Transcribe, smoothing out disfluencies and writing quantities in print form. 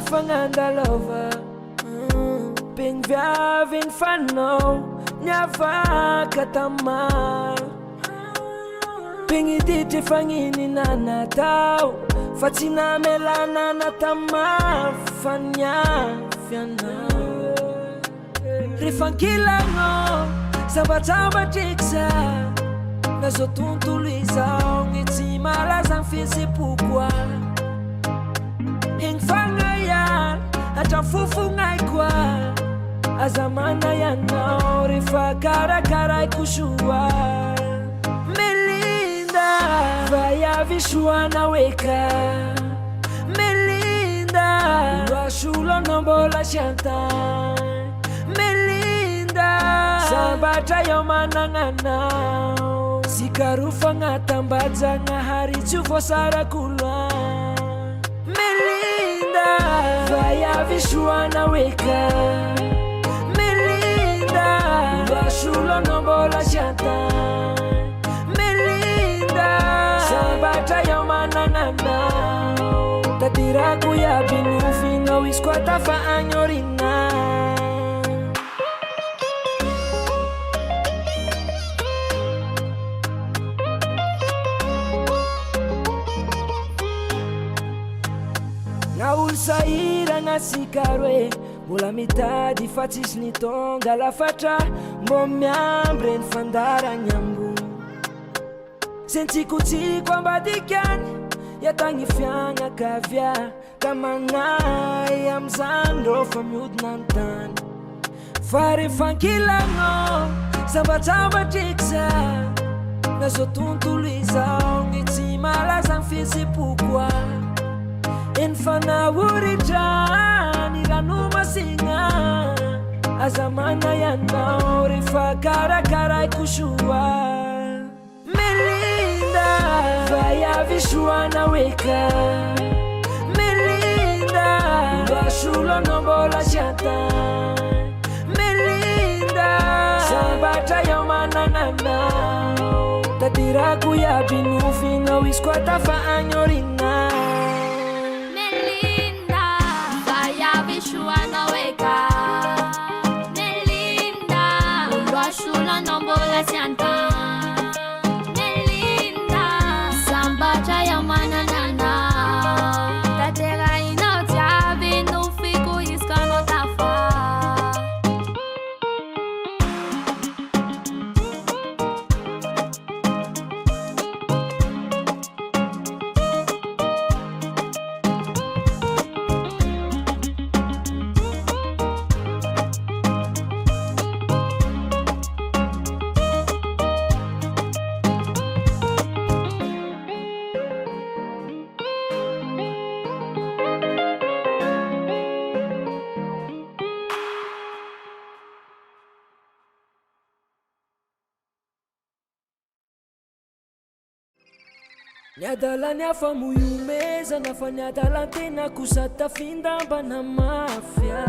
fanandalova Ping viavin fanao Nyavaka tamal Ping iditry fagniny nanatao Fa tsy namelana natama faniafianao Rifankilagno Sambatsambatriksa Nazo tontolo izao Gny tsy malaza fisipokoa Igny fagnayar Hatrafofognay koa Azamana yanao Rifa karakaraiko soa Melinda Vai avy soanao eka Melinda Loasolo nambola siantay Melinda Sambatra yaho managnanao Sikaro fagnatambajagna Hari tsy voasarakola Melinda Vai avy soanao eka Melinda Loasolo nambola siantay Melinda Sambatra yaho managnanao Tatirako iaby nofinao Izy koa tafa agnorina Naul saira nasikaro e Mbola mitady fa tsisy nitonga lafatra Mbô miambre ny fandaragny ambony Sentsikotsiko ambadikany Iatagny fiagnakavia Ka magnay amizany rô fa mihodina antany Fa refankilagno Sambatsambatriksa Nazo tontolo izao Gny tsy malaza fisipokoa En fanahoritrany rano masigna Azamana yanao Refa karakaraiko soa Melinda Vai avy soanao eka Melinda Loasolo nambola siantay Melinda Sambatra yaho managnanao Tatirako iaby nofinao Izy koa tafa agnorina Suanao eka Melinda Loasolo nambola siantay Melinda Sambatra yaho managnanao Taterainao jiaby nofiko izy ka anao tafa Niadalany afa moyomezana Fa niadalantena kosa tafindambana mafia